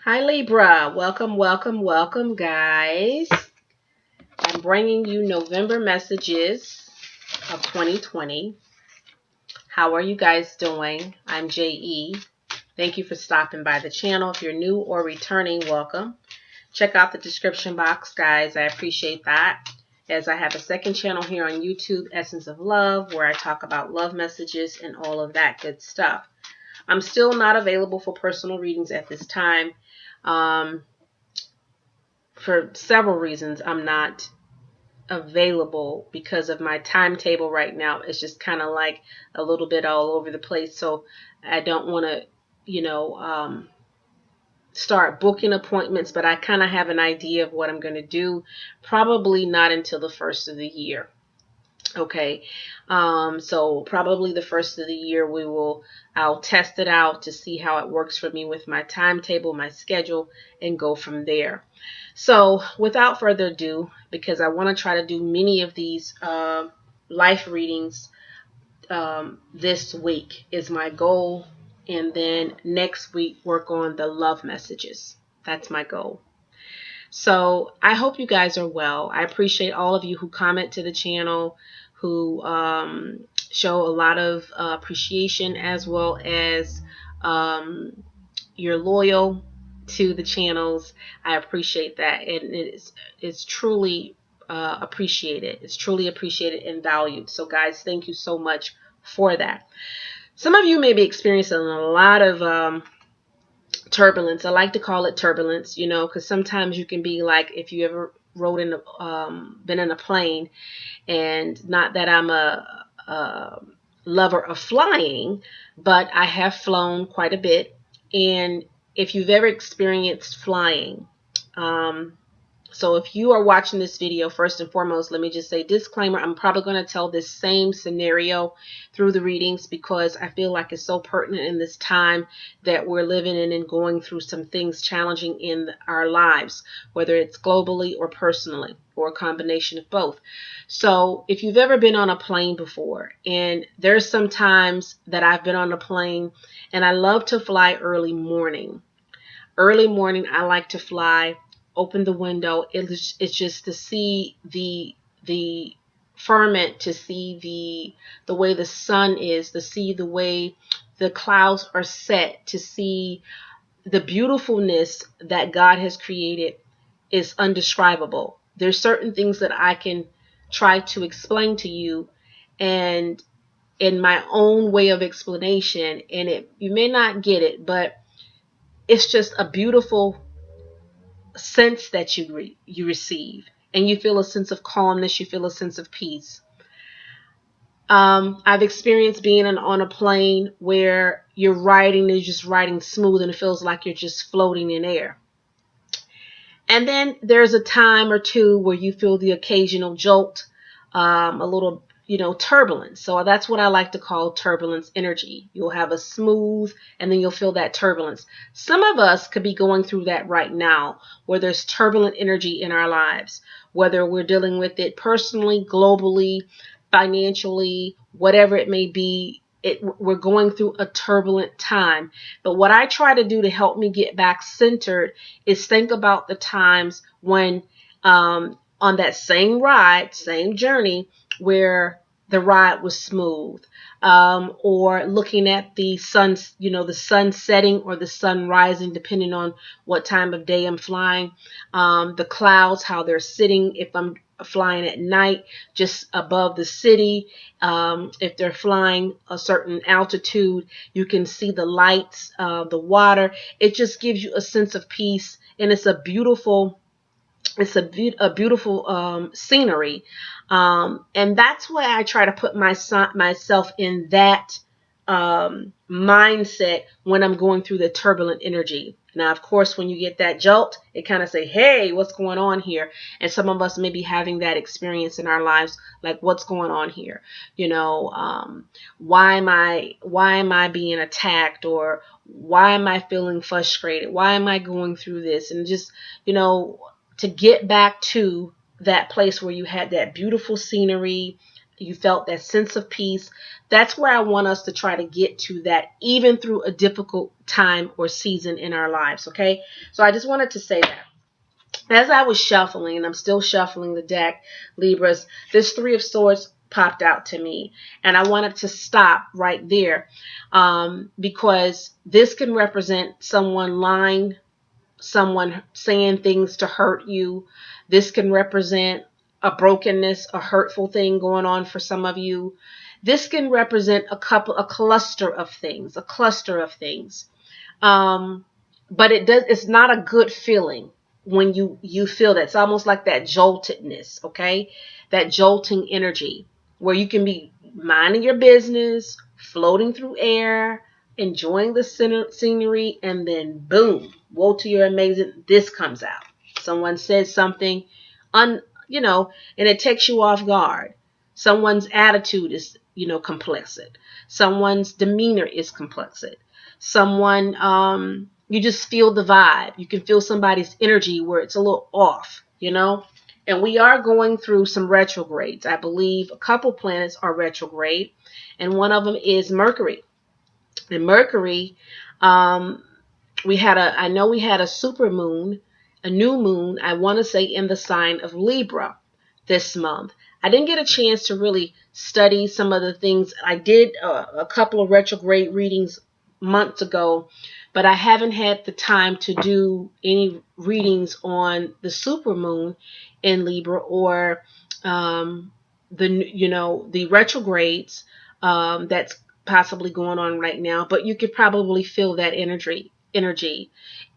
Hi Libra, welcome, welcome, welcome guys. I'm bringing you November messages of 2020. How are you guys doing? I'm JE. Thank you for stopping by the channel. If you're new or returning, welcome. Check out the description box, guys. I appreciate that. As I have a second channel here on YouTube, Essence of Love, where I talk about love messages and all of that good stuff. I'm still not available for personal readings at this time. For several reasons, I'm not available because of my timetable right now. It's just kind of like a little bit all over the place. So I don't want to, start booking appointments, but I kind of have an idea of what I'm going to do. Probably not until the first of the year. Okay. So probably the first of the year I'll test it out to see how it works for me with my timetable, my schedule, and go from there. So without further ado, because I want to try to do many of these life readings this week is my goal. And then next week, work on the love messages. That's my goal. So I hope you guys are well. I appreciate all of you who comment to the channel, who show a lot of appreciation, as well as you're loyal to the channels. I appreciate that, and it's truly appreciated. It's truly appreciated and valued. So guys, thank you so much for that. Some of you may be experiencing a lot of turbulence. I like to call it turbulence, because sometimes you can be like, if you ever been in a plane, and not that I'm a lover of flying, but I have flown quite a bit. And if you've ever experienced flying, so if you are watching this video, first and foremost, let me just say disclaimer, I'm probably going to tell this same scenario through the readings because I feel like it's so pertinent in this time that we're living in and going through some things challenging in our lives, whether it's globally or personally or a combination of both. So if you've ever been on a plane before, and there's some times that I've been on a plane and I love to fly early morning. Early morning, I like to fly. Open the window. It's just to see the firmament, to see the way the sun is, to see the way the clouds are set, to see the beautifulness that God has created is undescribable. There's certain things that I can try to explain to you, and in my own way of explanation, and you may not get it, but it's just a beautiful sense that you receive, and you feel a sense of calmness, you feel a sense of peace. I've experienced being on a plane where you're just riding smooth, and it feels like you're just floating in air. And then there's a time or two where you feel the occasional jolt, a little turbulence. So that's what I like to call turbulence energy. You'll have a smooth, and then you'll feel that turbulence. Some of us could be going through that right now, where there's turbulent energy in our lives, whether we're dealing with it personally, globally, financially, whatever it may be. We're going through a turbulent time. But what I try to do to help me get back centered is think about the times when on that same ride, same journey, where the ride was smooth, or looking at the sun, the sun setting or the sun rising, depending on what time of day I'm flying, the clouds, how they're sitting, if I'm flying at night just above the city, if they're flying a certain altitude, you can see the lights, the water. It just gives you a sense of peace, and it's a beautiful scenery, and that's why I try to put myself in that mindset when I'm going through the turbulent energy. Now, of course, when you get that jolt, it kind of say, hey, what's going on here? And some of us may be having that experience in our lives, like, what's going on here? Why am I being attacked? Or why am I feeling frustrated? Why am I going through this? And just, to get back to that place where you had that beautiful scenery, You felt that sense of peace. That's where I want us to try to get to, that even through a difficult time or season in our lives. Okay. So I just wanted to say that. As I was shuffling, and I'm still shuffling the deck, Libras, this Three of Swords popped out to me. And I wanted to stop right there, because this can represent someone lying, someone saying things to hurt you. This can represent a brokenness, a hurtful thing going on for some of you. This can represent a cluster of things, but it's not a good feeling when you feel that. It's almost like that joltedness, okay? That jolting energy where you can be minding your business, floating through air, enjoying the scenery, and then boom, woe to your amazing, this comes out. Someone says something and it takes you off guard. Someone's attitude is, complexit. Someone's demeanor is complexit. Someone, you just feel the vibe. You can feel somebody's energy where it's a little off, And we are going through some retrogrades. I believe a couple planets are retrograde, and one of them is Mercury. And Mercury, I know we had a super moon, a new moon, I want to say in the sign of Libra this month. I didn't get a chance to really study some of the things. I did a couple of retrograde readings months ago, but I haven't had the time to do any readings on the super moon in Libra or the retrogrades that's possibly going on right now. But you could probably feel that energy.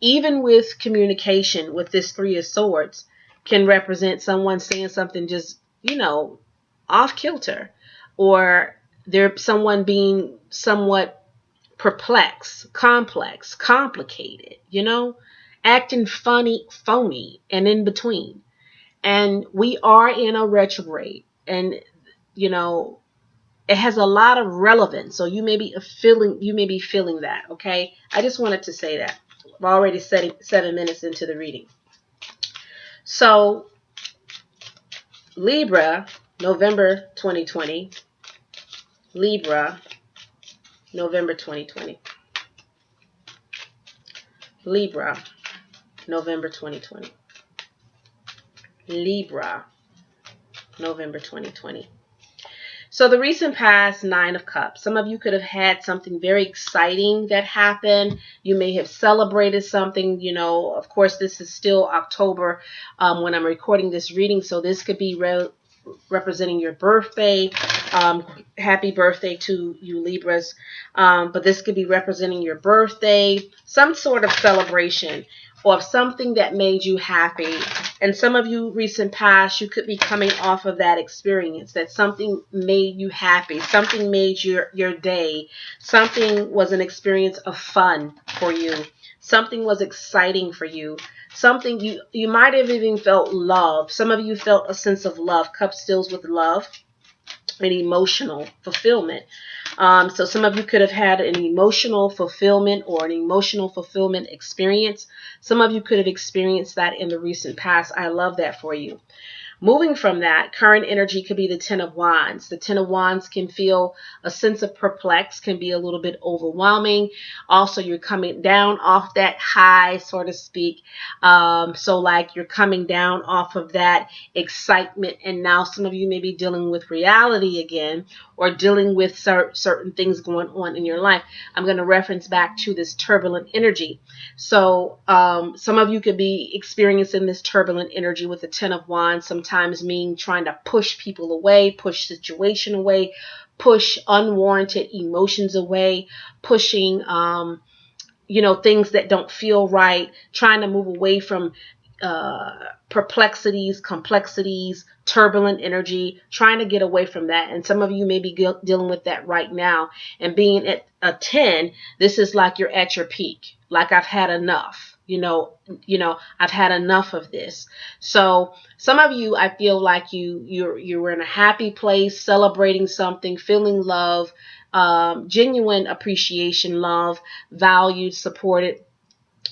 Even with communication with this Three of Swords, can represent someone saying something just, off kilter, or someone being somewhat perplexed, complex, complicated, acting funny, phony, and in between. And we are in a retrograde, and it has a lot of relevance. So you may be feeling that. Okay, I just wanted to say that. I'm already 7 minutes into the reading. So Libra, November 2020. Libra, November 2020. Libra, November 2020. Libra, November 2020. So the recent past, Nine of Cups. Some of you could have had something very exciting that happened. You may have celebrated something. Of course, this is still October when I'm recording this reading. So this could be representing your birthday. Happy birthday to you, Libras. But this could be representing your birthday, some sort of celebration or something that made you happy. And some of you, recent past, you could be coming off of that experience, that something made you happy, something made your day, something was an experience of fun for you, something was exciting for you, something you might have even felt love. Some of you felt a sense of love. Cups deals with love and emotional fulfillment. So some of you could have had an emotional fulfillment or an emotional fulfillment experience. Some of you could have experienced that in the recent past. I love that for you. Moving from that, current energy could be the Ten of Wands. The Ten of Wands can feel a sense of perplex, can be a little bit overwhelming. Also, you're coming down off that high, so to speak. So like you're coming down off of that excitement, and now some of you may be dealing with reality again, or dealing with certain things going on in your life. I'm going to reference back to this turbulent energy. So some of you could be experiencing this turbulent energy with the Ten of Wands, sometimes mean trying to push people away, push situation away, push unwarranted emotions away, pushing things that don't feel right, trying to move away from perplexities, complexities, turbulent energy, trying to get away from that. And some of you may be dealing with that right now. And being at a 10, this is like you're at your peak. Like, I've had enough. I've had enough of this. So some of you, I feel like you were in a happy place, celebrating something, feeling love, genuine appreciation, love, valued, supported,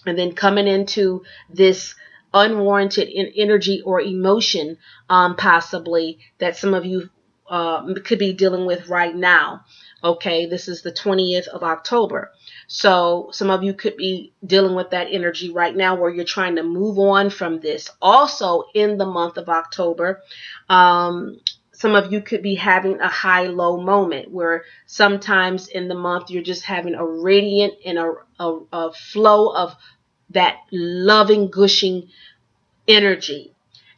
and then coming into this unwarranted energy or emotion, possibly, that some of you could be dealing with right now. Okay, this is the 20th of October. So some of you could be dealing with that energy right now where you're trying to move on from this. Also in the month of October, some of you could be having a high-low moment where sometimes in the month you're just having a radiant and a flow of that loving, gushing energy.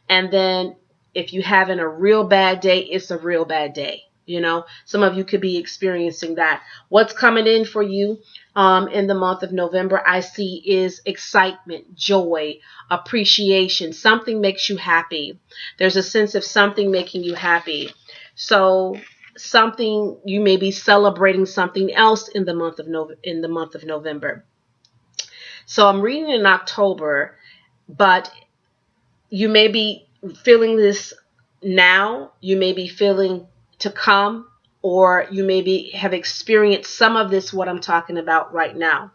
And then if you're having a real bad day, it's a real bad day. You know, some of you could be experiencing that. What's coming in for you in the month of November, I see, is excitement, joy, appreciation. Something makes you happy. There's a sense of something making you happy. So something, you may be celebrating something else in the month of November. So I'm reading in October, but you may be feeling this now, you may be feeling to come, or you maybe have experienced some of this, what I'm talking about right now.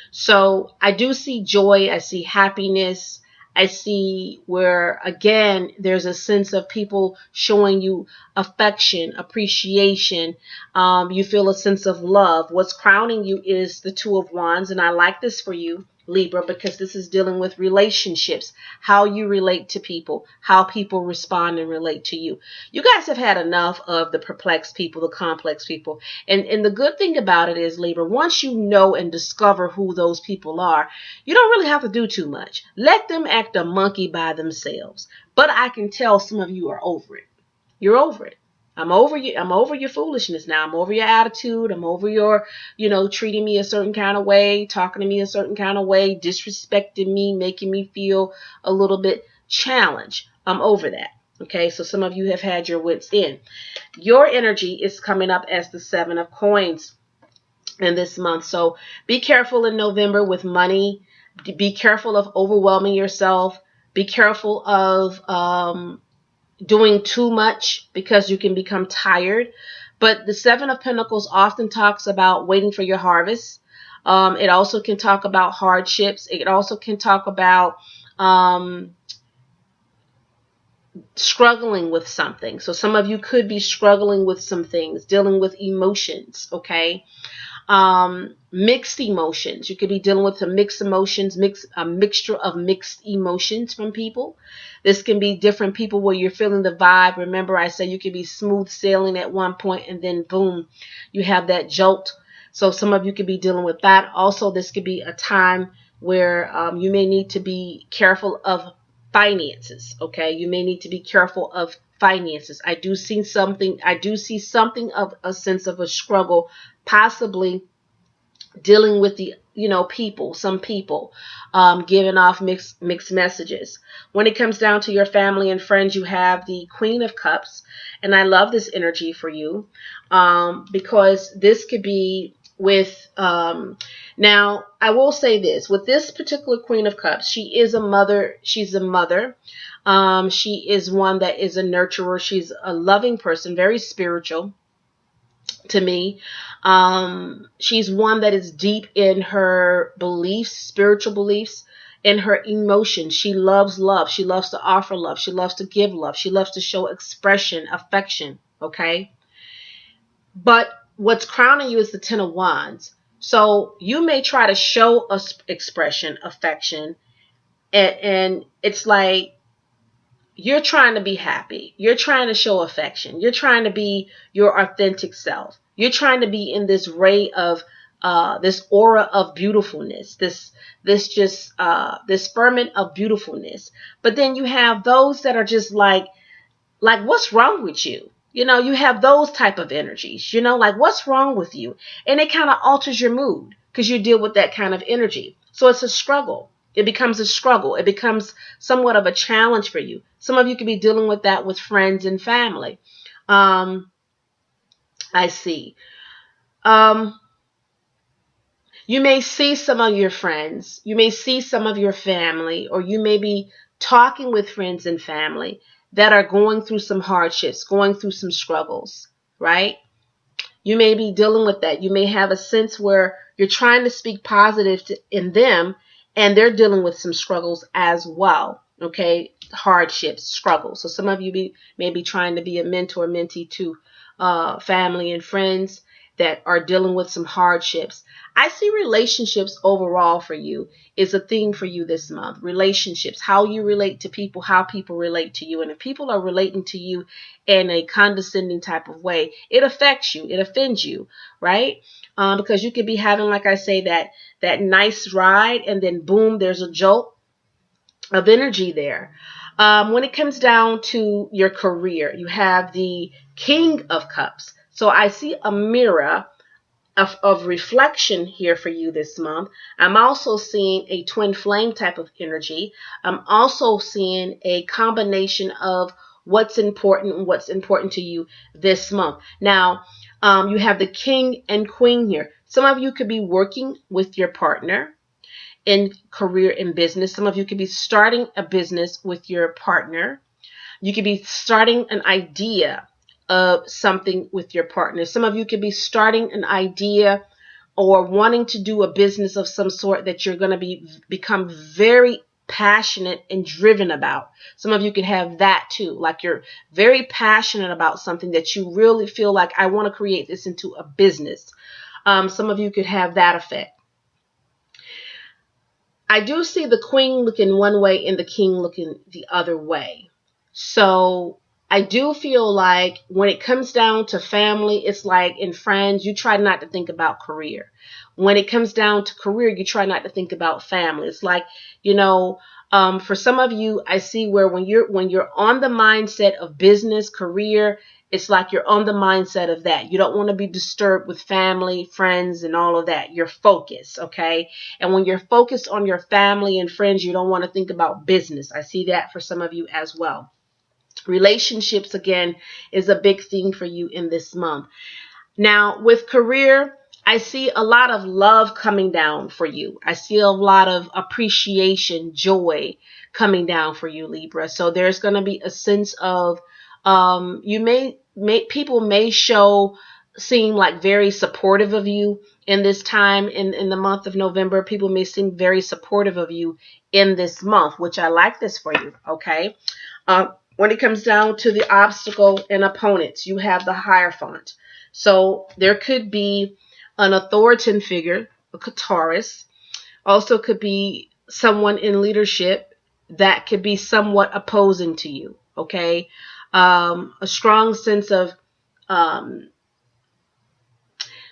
So I do see joy, I see happiness, I see where, again, there's a sense of people showing you affection, appreciation. You feel a sense of love. What's crowning you is the Two of Wands, and I like this for you, Libra, because this is dealing with relationships, how you relate to people, how people respond and relate to you. You guys have had enough of the perplexed people, the complex people. And the good thing about it is, Libra, once you know and discover who those people are, you don't really have to do too much. Let them act a monkey by themselves. But I can tell some of you are over it. You're over it. I'm over you. I'm over your foolishness now. I'm over your attitude. I'm over your, treating me a certain kind of way, talking to me a certain kind of way, disrespecting me, making me feel a little bit challenged. I'm over that. Okay, so some of you have had your wits in. Your energy is coming up as the Seven of Coins in this month. So be careful in November with money. Be careful of overwhelming yourself. Be careful of doing too much, because you can become tired. But the Seven of Pentacles often talks about waiting for your harvest. It also can talk about hardships. It also can talk about struggling with something. So some of you could be struggling with some things, dealing with emotions, okay? Mixed emotions. You could be dealing with some mixed emotions, a mixture of mixed emotions from people. This can be different people where you're feeling the vibe. Remember, I said you could be smooth sailing at one point and then boom, you have that jolt. So some of you could be dealing with that. Also, this could be a time where you may need to be careful of finances. Okay, you may need to be careful of finances. I do see something of a sense of a struggle, possibly dealing with the people, some people giving off mixed messages. When it comes down to your family and friends, you have the Queen of Cups, and I love this energy for you because this could be with now I will say this, with this particular Queen of Cups, she is a mother. She's a mother. She is one that is a nurturer. She's a loving person, very spiritual to me. She's one that is deep in her beliefs, spiritual beliefs, in her emotions. She loves love. She loves to offer love. She loves to give love. She loves to show expression, affection. Okay. But what's crowning you is the Ten of Wands. So you may try to show us expression, affection, and it's like you're trying to be happy. You're trying to show affection. You're trying to be your authentic self. You're trying to be in this ray of this aura of beautifulness, this ferment of beautifulness. But then you have those that are just like what's wrong with you? You have those type of energies, like what's wrong with you? And it kind of alters your mood because you deal with that kind of energy. So it's a struggle. It becomes a struggle. It becomes somewhat of a challenge for you. Some of you could be dealing with that with friends and family. I see. You may see some of your friends. You may see some of your family, or you may be talking with friends and family that are going through some hardships, going through some struggles, right? You may be dealing with that. You may have a sense where you're trying to speak positive in them, and they're dealing with some struggles as well. Okay, hardships, struggles. So some of you may be trying to be a mentor, mentee to family and friends that are dealing with some hardships. I see relationships overall for you is a theme for you this month. Relationships, how you relate to people, how people relate to you. And if people are relating to you in a condescending type of way, it affects you. It offends you, right? Because you could be having, like I say, that nice ride, and then boom, there's a jolt of energy there. When it comes down to your career, you have the King of Cups. So I see a mirror of reflection here for you this month. I'm also seeing a twin flame type of energy. I'm also seeing a combination of what's important and what's important to you this month. Now, you have the King and Queen here. Some of you could be working with your partner in career and business. Some of you could be starting a business with your partner. You could be starting an idea of something with your partner. Some of you could be starting an idea or wanting to do a business of some sort that you're going to become very passionate and driven about. Some of you could have that too. Like you're very passionate about something that you really feel like, I want to create this into a business. Some of you could have that effect. I do see the Queen looking one way and the King looking the other way. So I do feel like when it comes down to family, it's like in friends, you try not to think about career. When it comes down to career, you try not to think about family. It's like, for some of you, I see where when you're on the mindset of business, career, it's like you're on the mindset of that. You don't want to be disturbed with family, friends, and all of that. You're focused, okay? And when you're focused on your family and friends, you don't want to think about business. I see that for some of you as well. Relationships, again, is a big theme for you in this month. Now, with career, I see a lot of love coming down for you. I see a lot of appreciation, joy coming down for you, Libra. So there's going to be a sense of people may seem like very supportive of you in this time in the month of November. People may seem very supportive of you in this month, which I like this for you, okay? When it comes down to the obstacle and opponents, you have the Hierophant. So there could be an authoritative figure, a Taurus. Also could be someone in leadership that could be somewhat opposing to you, okay? A strong sense of,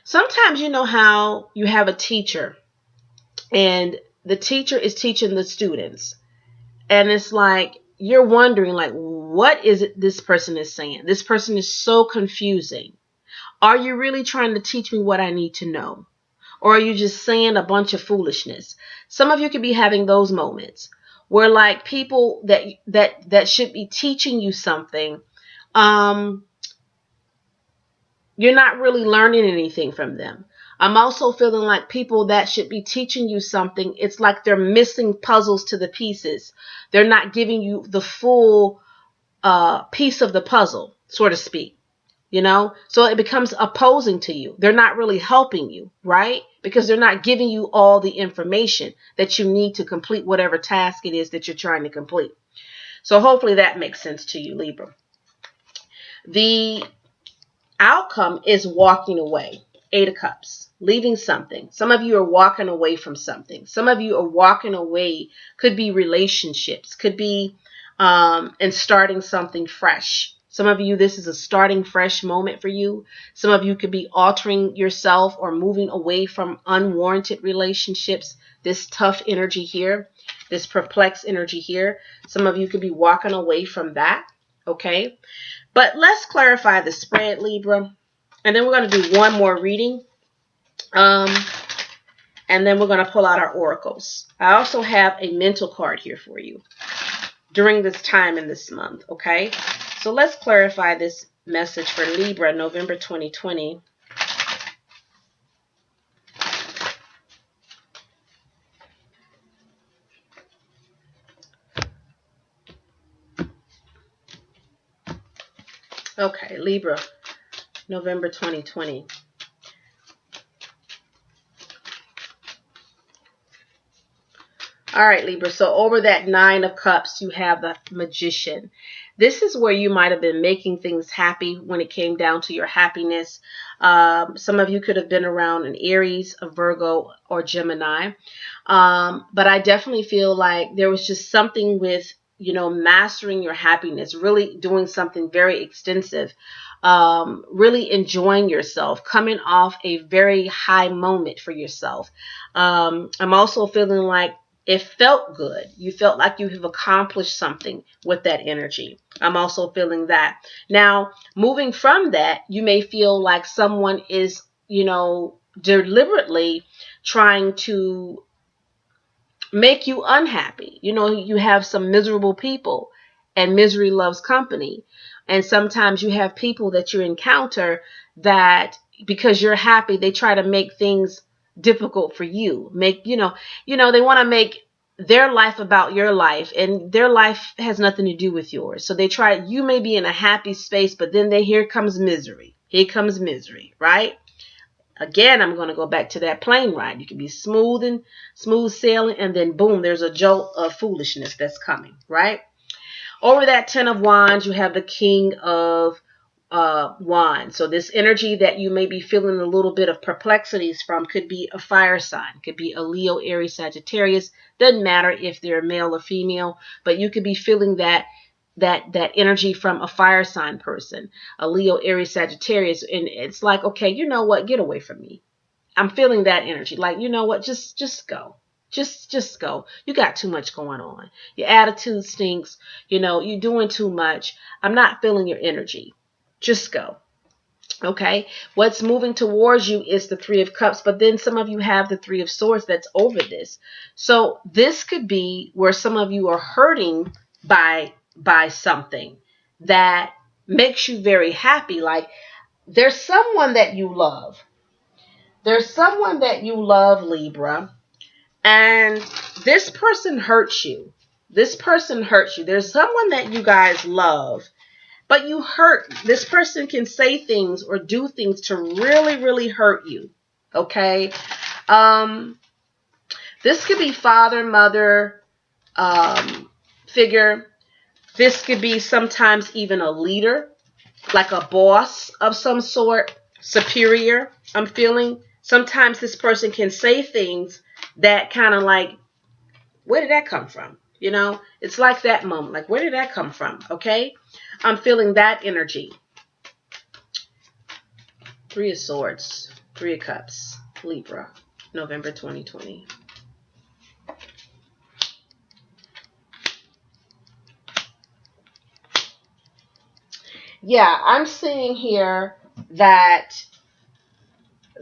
sometimes you know how you have a teacher and the teacher is teaching the students. And it's like, you're wondering, like, what is it this person is saying? This person is so confusing. Are you really trying to teach me what I need to know? Or are you just saying a bunch of foolishness? Some of you could be having those moments where, like, people that should be teaching you something, you're not really learning anything from them. I'm also feeling like people that should be teaching you something, it's like they're missing puzzles to the pieces. They're not giving you the full piece of the puzzle, so to speak. So it becomes opposing to you. They're not really helping you, right? Because they're not giving you all the information that you need to complete whatever task it is that you're trying to complete. So hopefully that makes sense to you, Libra. The outcome is walking away. 8 of Cups, leaving something. Some of you are walking away from something. Some of you are walking away, could be relationships, could be and starting something fresh. Some of you, this is a starting fresh moment for you. Some of you could be altering yourself or moving away from unwarranted relationships. This tough energy here, this perplexed energy here. Some of you could be walking away from that, okay? But let's clarify the spread, Libra. And then we're going to do one more reading. And then we're going to pull out our oracles. I also have a mental card here for you during this time in this month, okay? So let's clarify this message for Libra, November 2020. Okay, Libra, November 2020. All right, Libra. So over that 9 of Cups, you have the Magician. This is where you might have been making things happy when it came down to your happiness. Some of you could have been around an Aries, a Virgo, or Gemini. But I definitely feel like there was just something with, mastering your happiness, really doing something very extensive, really enjoying yourself, coming off a very high moment for yourself. I'm also feeling like it felt good. You felt like you have accomplished something with that energy. I'm also feeling that. Now, moving from that, you may feel like someone is, deliberately trying to make you unhappy. You have some miserable people, and misery loves company. And sometimes you have people that you encounter that because you're happy, they try to make things difficult for you. They want to make their life about your life, and their life has nothing to do with yours. So you may be in a happy space, but then here comes misery. Here comes misery, right? Again, I'm going to go back to that plane ride. You can be smooth sailing, and then boom, there's a jolt of foolishness that's coming, right? Over that 10 of Wands, you have the King of Wands. So this energy that you may be feeling a little bit of perplexities from could be a fire sign, could be a Leo, Aries, Sagittarius. Doesn't matter if they're male or female, but you could be feeling that energy from a fire sign person, a Leo, Aries, Sagittarius, and it's like, okay, you know what, get away from me. I'm feeling that energy. Like, you know what, just go. Just go. You got too much going on. Your attitude stinks. You're doing too much. I'm not feeling your energy. Just go. Okay, what's moving towards you is the 3 of Cups, but then some of you have the 3 of Swords that's over this. So this could be where some of you are hurting by something that makes you very happy. Like there's someone that you love. There's someone that you love, Libra, and this person hurts you. This person hurts you. There's someone that you guys love, but you hurt. This person can say things or do things to really, really hurt you. Okay? This could be father, mother, figure. This could be sometimes even a leader, like a boss of some sort, superior, I'm feeling. Sometimes this person can say things that kind of like, where did that come from? It's like that moment. Like, where did that come from? Okay? I'm feeling that energy. 3 of Swords, 3 of Cups, Libra, November 2020. Yeah, I'm seeing here that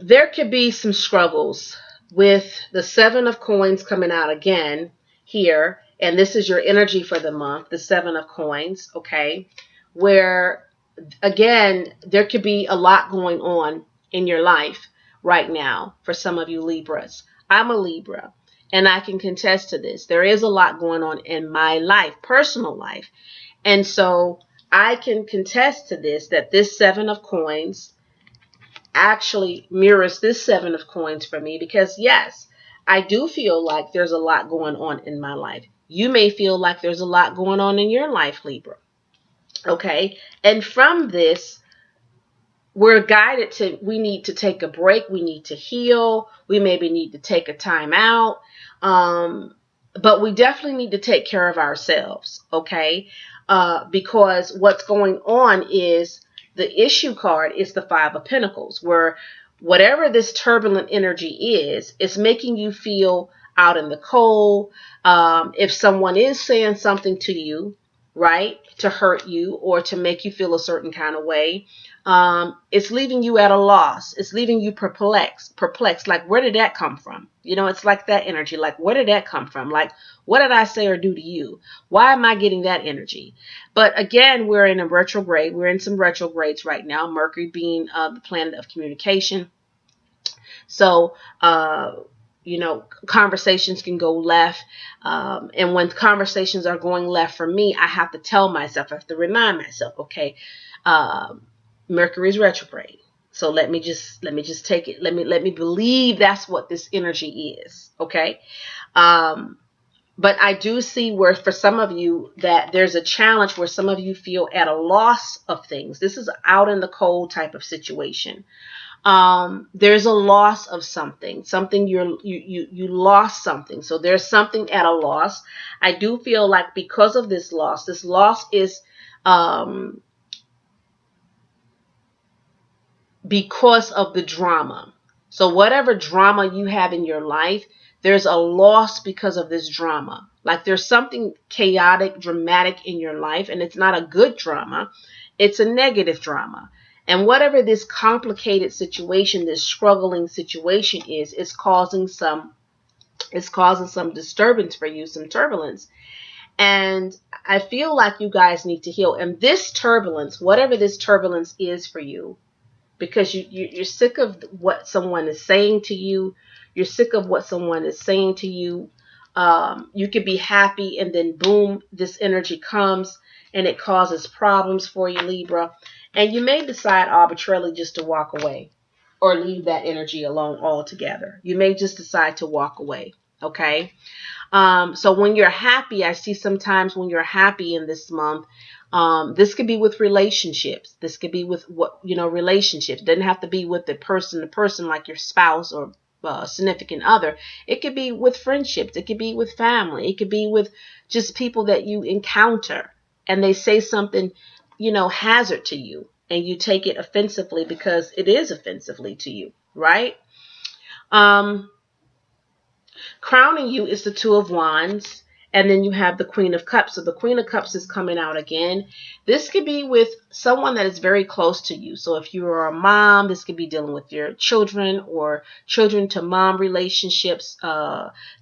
there could be some struggles with the 7 of Coins coming out again here. And this is your energy for the month, the 7 of Coins, okay? Where, again, there could be a lot going on in your life right now for some of you Libras. I'm a Libra, and I can contest to this. There is a lot going on in my life, personal life. And so I can contest to this, that this 7 of Coins actually mirrors this 7 of Coins for me, because yes, I do feel like there's a lot going on in my life. You may feel like there's a lot going on in your life, Libra. Okay? And from this, we're guided to, we need to take a break. We need to heal. We maybe need to take a time out. But we definitely need to take care of ourselves. Okay? Because what's going on is the issue card is the 5 of Pentacles, where whatever this turbulent energy is, it's making you feel out in the cold. If someone is saying something to you, right, to hurt you or to make you feel a certain kind of way, it's leaving you at a loss. It's leaving you perplexed. Like, where did that come from? It's like that energy. Like, where did that come from? Like, what did I say or do to you? Why am I getting that energy? But again, we're in a retrograde. We're in some retrogrades right now. Mercury being the planet of communication. So, conversations can go left. And when conversations are going left for me, I have to tell myself, I have to remind myself, okay, Mercury is retrograde. So let me just take it. Let me believe that's what this energy is. Okay. But I do see where for some of you that there's a challenge where some of you feel at a loss of things. This is out in the cold type of situation. There's a loss of something you lost something. So there's something at a loss. I do feel like because of this loss is um, because of the drama. So whatever drama you have in your life, there's a loss because of this drama. Like there's something chaotic, dramatic in your life, and it's not a good drama. It's a negative drama. And whatever this complicated situation, this struggling situation is, it's causing some disturbance for you, some turbulence. And I feel like you guys need to heal. And this turbulence, whatever this turbulence is for you, because you're sick of what someone is saying to you. You're sick of what someone is saying to you. You could be happy and then boom, this energy comes and it causes problems for you, Libra. And you may decide arbitrarily just to walk away or leave that energy alone altogether. You may just decide to walk away. Okay. So when you're happy, I see sometimes when you're happy in this month, this could be with relationships. This could be with relationships. It doesn't have to be with the person to person like your spouse or significant other. It could be with friendships. It could be with family. It could be with just people that you encounter and they say something, hazard to you and you take it offensively because it is offensively to you, right? Um, Crowning you is the Two of Wands. And then you have the Queen of Cups. So the Queen of Cups is coming out again. This could be with someone that is very close to you. So if you are a mom, this could be dealing with your children or children to mom relationships,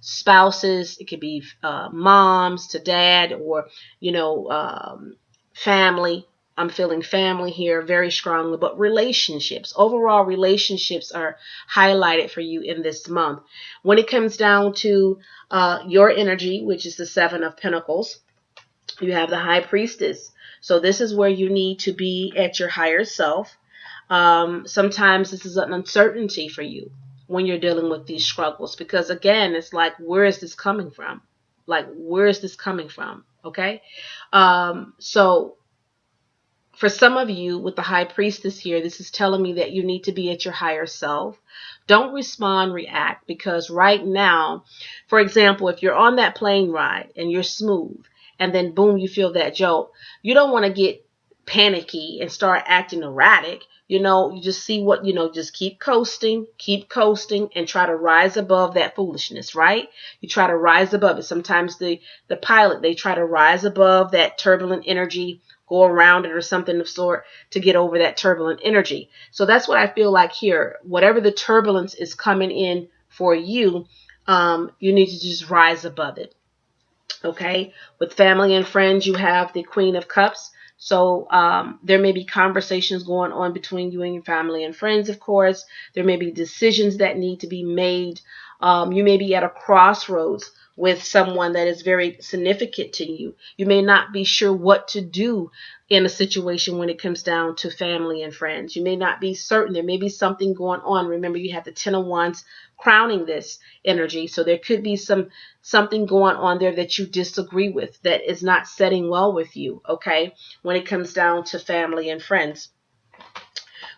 spouses. It could be moms to dad or, family. I'm feeling family here very strongly, but relationships, overall relationships are highlighted for you in this month. When it comes down to your energy, which is the Seven of Pentacles, you have the High Priestess. So this is where you need to be at your higher self. Sometimes this is an uncertainty for you when you're dealing with these struggles, because again, it's like, where is this coming from? Like, where is this coming from? Okay. So for some of you with the High Priestess here, this is telling me that you need to be at your higher self. Don't respond, react, because right now, for example, if you're on that plane ride and you're smooth and then boom, you feel that jolt, you don't want to get panicky and start acting erratic. You just see what, just keep coasting and try to rise above that foolishness, right? You try to rise above it. Sometimes the pilot, they try to rise above that turbulent energy, go around it or something of sort to get over that turbulent energy. So that's what I feel like here. Whatever the turbulence is coming in for you, you need to just rise above it. Okay. With family and friends, you have the Queen of Cups. So there may be conversations going on between you and your family and friends, of course. There may be decisions that need to be made. You may be at a crossroads with someone that is very significant to you. You may not be sure what to do in a situation when it comes down to family and friends. You may not be certain. There may be something going on. Remember, you have the Ten of Wands crowning this energy. So there could be something going on there that you disagree with, that is not setting well with you, okay, when it comes down to family and friends.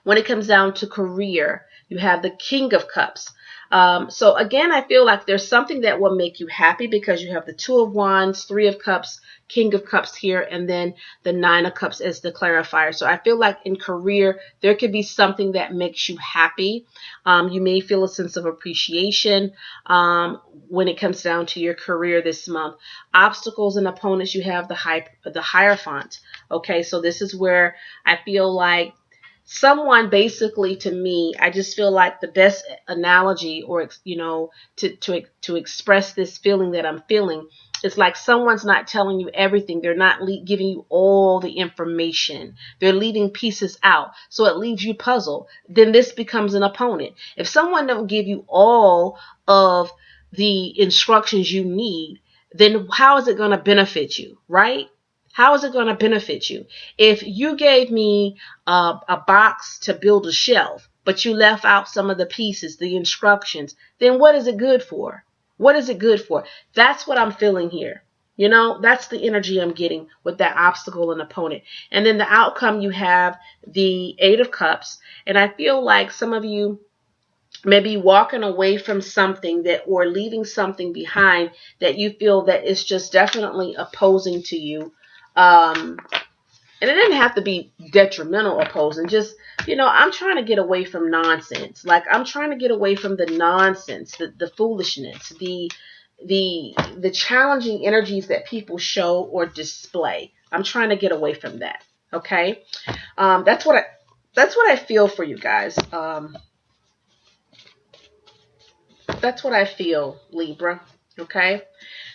When it comes down to career, you have the King of Cups. So again, I feel like there's something that will make you happy because you have the Two of Wands, Three of Cups, King of Cups here, and then the Nine of Cups as the clarifier. So I feel like in career, there could be something that makes you happy. You may feel a sense of appreciation when it comes down to your career this month. Obstacles and opponents, you have the Hierophant. Okay, so this is where I feel like someone basically, to me, I just feel like the best analogy or to express this feeling that I'm feeling, it's like someone's not telling you everything. They're not giving you all the information. They're leaving pieces out, so it leaves you puzzled. Then this becomes an opponent. If someone don't give you all of the instructions you need, then how is it going to benefit you, right? How is it going to benefit you? If you gave me a box to build a shelf, but you left out some of the pieces, the instructions, then what is it good for? What is it good for? That's what I'm feeling here. You know, that's the energy I'm getting with that obstacle and opponent. And then the outcome, you have the Eight of Cups. And I feel like some of you may be walking away from something that, or leaving something behind that you feel that is just definitely opposing to you. Um, and it didn't have to be detrimental opposing. Just, I'm trying to get away from nonsense. Like, I'm trying to get away from the nonsense, the foolishness, the challenging energies that people show or display. I'm trying to get away from that. Okay. That's what I feel for you guys. That's what I feel, Libra. Okay.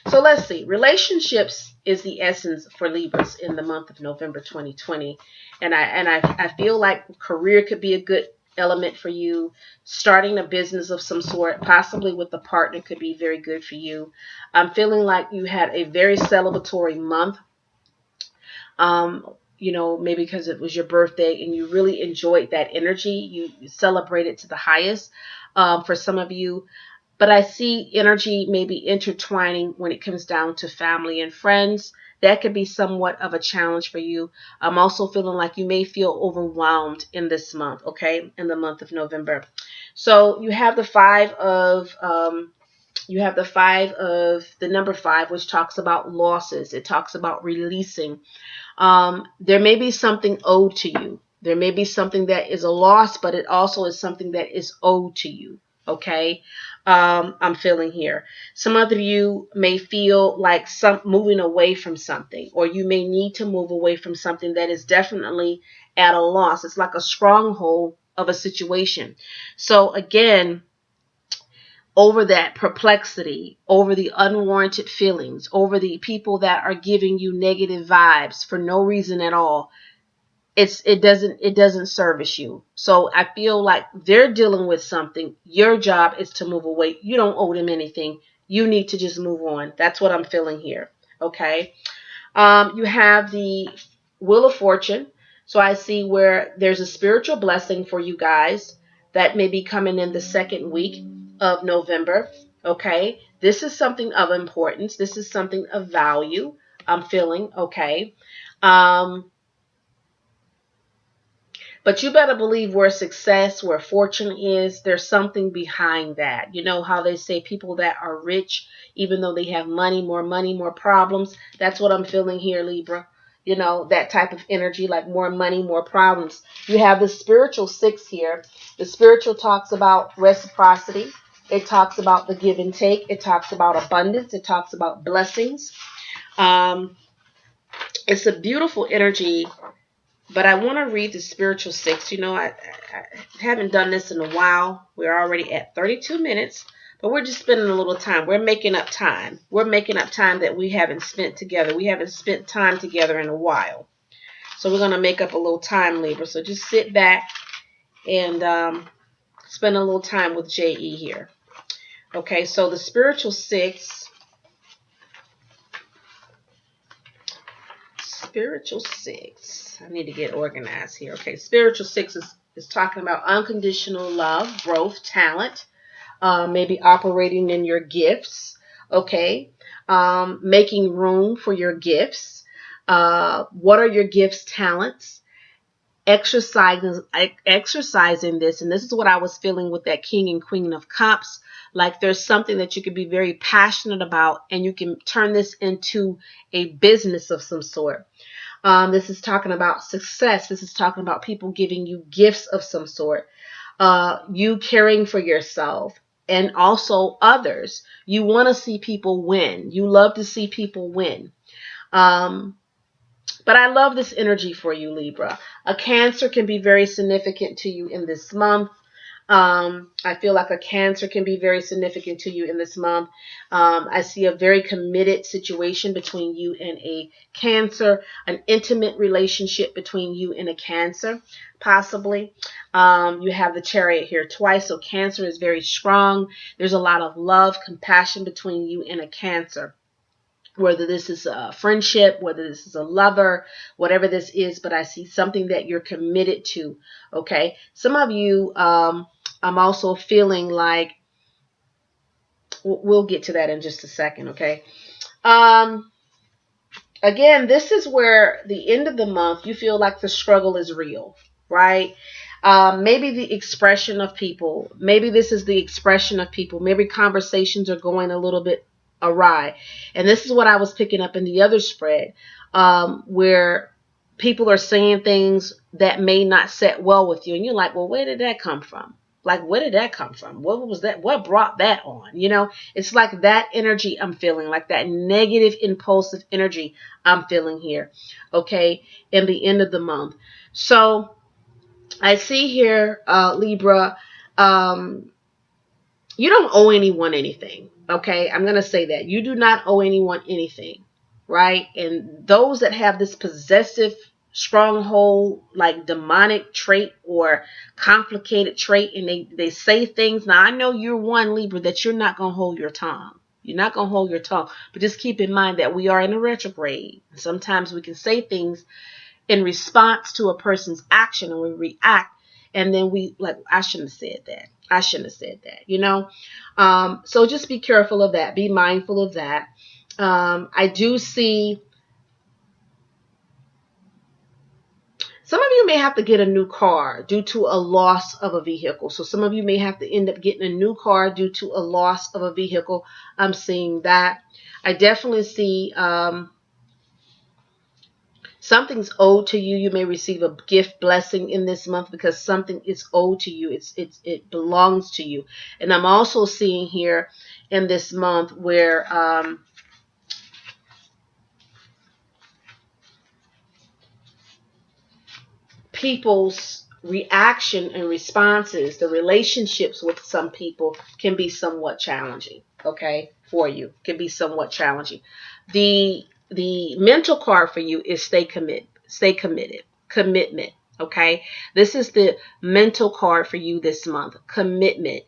So let's see. Relationships is the essence for Libras in the month of November 2020. And I feel like career could be a good element for you. Starting a business of some sort, possibly with a partner, could be very good for you. I'm feeling like you had a very celebratory month. Maybe because it was your birthday and you really enjoyed that energy. You celebrated to the highest. For some of you, but I see energy maybe intertwining when it comes down to family and friends. That could be somewhat of a challenge for you. I'm also feeling like you may feel overwhelmed in this month, okay, in the month of November. So you have the number five, which talks about losses. It talks about releasing. There may be something owed to you. There may be something that is a loss, but it also is something that is owed to you. Okay. I'm feeling here. Some of you may feel like moving away from something, or you may need to move away from something that is definitely at a loss. It's like a stronghold of a situation. So again, over that perplexity, over the unwarranted feelings, over the people that are giving you negative vibes for no reason at all, it doesn't service you. So I feel like they're dealing with something. Your job is to move away. You don't owe them anything. You need to just move on. That's what I'm feeling here. Okay. You have the Wheel of Fortune. So I see where there's a spiritual blessing for you guys that may be coming in the second week of November. Okay. This is something of importance. This is something of value. I'm feeling. Okay. But you better believe where success, where fortune is, there's something behind that. You know how they say people that are rich, even though they have money, more problems. That's what I'm feeling here, Libra. That type of energy, like more money, more problems. You have the spiritual six here. The spiritual talks about reciprocity. It talks about the give and take. It talks about abundance. It talks about blessings. Um, it's a beautiful energy. But I want to read the spiritual six. I haven't done this in a while. We're already at 32 minutes, but we're just spending a little time. We're making up time. We're making up time that we haven't spent together. We haven't spent time together in a while. So we're going to make up a little time, Libra. So just sit back and spend a little time with JE here. Okay, so the spiritual six. I need to get organized here. Okay, spiritual six is talking about unconditional love, growth, talent, maybe operating in your gifts. Okay, making room for your gifts. What are your gifts, talents? Exercising this, and this is what I was feeling with that King and Queen of Cups. Like there's something that you could be very passionate about, and you can turn this into a business of some sort. This is talking about success. This is talking about people giving you gifts of some sort. You caring for yourself and also others. You want to see people win. You love to see people win. But I love this energy for you, Libra. A Cancer can be very significant to you in this month. I feel like a Cancer can be very significant to you in this month. I see a very committed situation between you and a Cancer, an intimate relationship between you and a Cancer, possibly. You have the Chariot here twice, so Cancer is very strong. There's a lot of love, compassion between you and a Cancer. Whether this is a friendship, whether this is a lover, whatever this is, but I see something that you're committed to. Okay. Some of you, I'm also feeling like We'll get to that in just a second, okay? Again, this is where the end of the month, you feel like the struggle is real, right? Maybe the expression of people, maybe this is the expression of people, maybe conversations are going a little bit awry. And this is what I was picking up in the other spread, where people are saying things that may not set well with you. And you're like, well, where did that come from? Like, where did that come from? What was that? What brought that on? You know, it's like that energy I'm feeling, like that negative, impulsive energy I'm feeling here, okay, in the end of the month. So I see here, Libra, you don't owe anyone anything, okay? I'm going to say that. You do not owe anyone anything, right? And those that have this possessive stronghold, like demonic trait or complicated trait, and they say things. Now, I know you're one, Libra, that you're not going to hold your tongue. You're not going to hold your tongue. But just keep in mind that we are in a retrograde. Sometimes we can say things in response to a person's action, and we react, and then we like, I shouldn't have said that. I shouldn't have said that, you know. So just be careful of that. Be mindful of that. I do see some of you may have to get a new car due to a loss of a vehicle. So some of you may have to end up getting a new car due to a loss of a vehicle. I'm seeing that. I definitely see something's owed to you. You may receive a gift blessing in this month because something is owed to you. It belongs to you. And I'm also seeing here in this month where people's reaction and responses, the relationships with some people can be somewhat challenging, okay, for you. Can be somewhat challenging. The mental card for you is stay committed, commitment, okay? This is the mental card for you this month, commitment.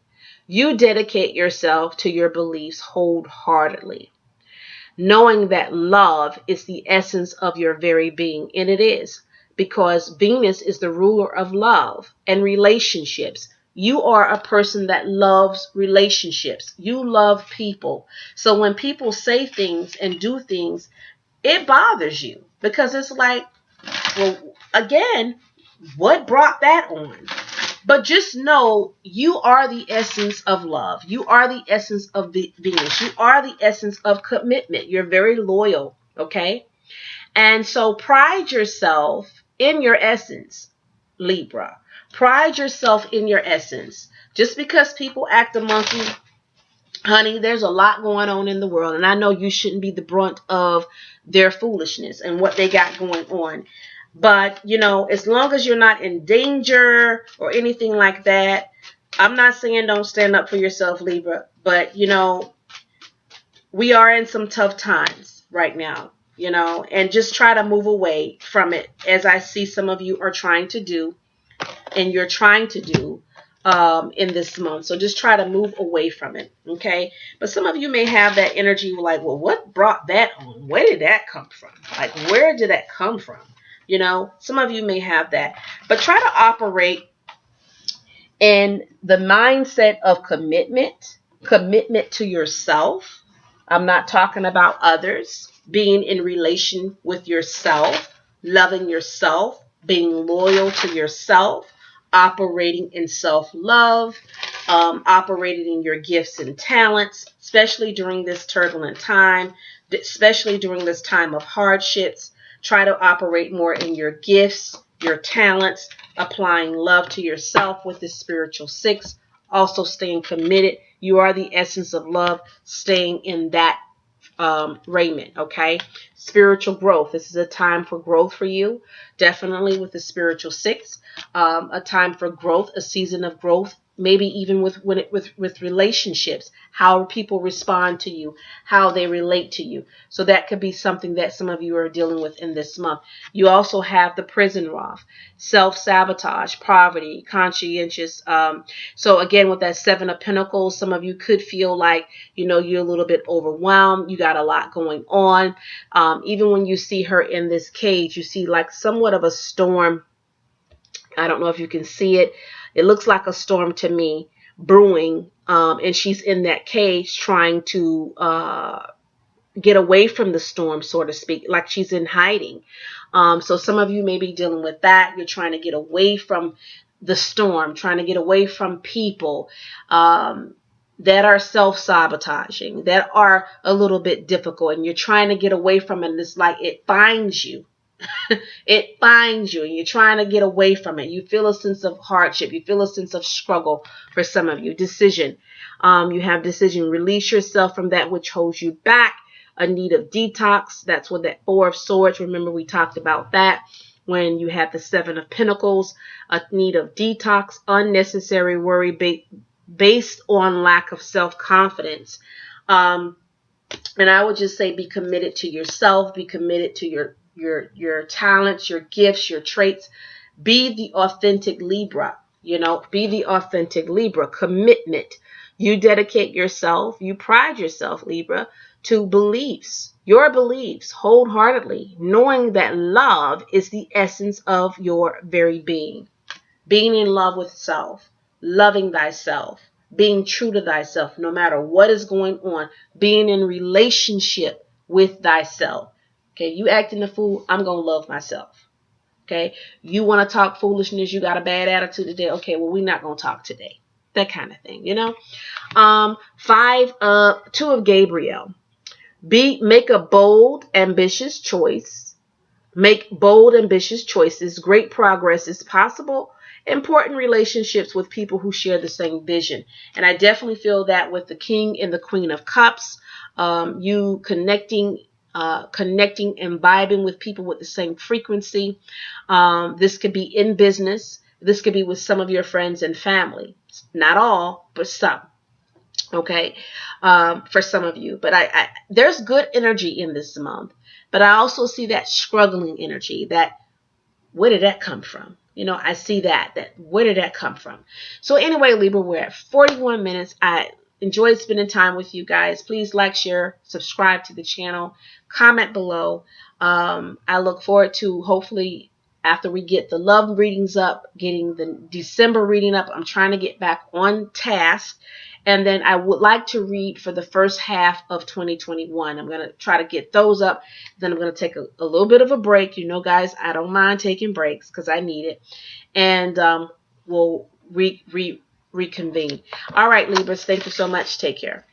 You dedicate yourself to your beliefs wholeheartedly, knowing that love is the essence of your very being, and it is, because Venus is the ruler of love and relationships. You are a person that loves relationships. You love people. So when people say things and do things, it bothers you because it's like, well, again, what brought that on? But just know you are the essence of love. You are the essence of Venus. You are the essence of commitment. You're very loyal, okay? And so pride yourself in your essence, Libra. Pride yourself in your essence. Just because people act a monkey, honey, there's a lot going on in the world. And I know you shouldn't be the brunt of their foolishness and what they got going on. But, you know, as long as you're not in danger or anything like that, I'm not saying don't stand up for yourself, Libra. But, you know, we are in some tough times right now, you know, and just try to move away from it, as I see some of you are trying to do and you're trying to do in this month. So just try to move away from it, okay? But some of you may have that energy like, well, what brought that on? Where did that come from? Like, where did that come from? You know, some of you may have that. But try to operate in the mindset of commitment to yourself. I'm not talking about others. Being in relation with yourself, loving yourself, being loyal to yourself, operating in self-love, operating in your gifts and talents, especially during this turbulent time, especially during this time of hardships. Try to operate more in your gifts, your talents, applying love to yourself with the spiritual 6. Also staying committed. You are the essence of love. Staying in that raiment, okay? Spiritual growth. This is a time for growth for you. Definitely with the spiritual 6. A time for growth, a season of growth. Maybe even with relationships, how people respond to you, how they relate to you. So that could be something that some of you are dealing with in this month. You also have the prison wrath, self-sabotage, poverty, conscientious. So again, with that 7 of Pentacles, some of you could feel like, you know, you're a little bit overwhelmed. You got a lot going on. Even when you see her in this cage, you see like somewhat of a storm. I don't know if you can see it. It looks like a storm to me brewing And she's in that cage trying to get away from the storm, so to speak, like she's in hiding. So some of you may be dealing with that. You're trying to get away from the storm, trying to get away from people that are self-sabotaging, that are a little bit difficult, and you're trying to get away from it. And it's like it finds you. It finds you, and you're trying to get away from it. You feel a sense of hardship. You feel a sense of struggle for some of you. Decision. You have decision. Release yourself from that which holds you back. A need of detox. That's what that Four of Swords. Remember, we talked about that when you had the Seven of Pentacles. A need of detox. Unnecessary worry based on lack of self-confidence. And I would just say be committed to yourself. Be committed to your talents, your gifts, your traits. Be the authentic Libra. Be the authentic Libra. Commitment. You dedicate yourself. You pride yourself, Libra, to beliefs. Your beliefs wholeheartedly, knowing that love is the essence of your very being. Being in love with self, loving thyself, being true to thyself, no matter what is going on, being in relationship with thyself. Okay, you acting a fool, I'm going to love myself. Okay, you want to talk foolishness, you got a bad attitude today. Okay, well, we're not going to talk today. That kind of thing, Two of Gabriel. Make a bold, ambitious choice. Make bold, ambitious choices. Great progress is possible. Important relationships with people who share the same vision. And I definitely feel that with the King and the Queen of Cups, you connecting and vibing with people with the same frequency. This could be in business. This could be with some of your friends and family. Not all, but some. Okay, for some of you. But there's good energy in this month. But I also see that struggling energy. That where did that come from? I see that where did that come from? So anyway, Libra, we're at 41 minutes. I enjoyed spending time with you guys. Please like, share, subscribe to the channel, comment below. I look forward to hopefully after we get the love readings up, getting the December reading up. I'm trying to get back on task. And then I would like to read for the first half of 2021. I'm going to try to get those up. Then I'm going to take a little bit of a break. Guys, I don't mind taking breaks because I need it. And we'll reconvene. All right, Libras, thank you so much. Take care.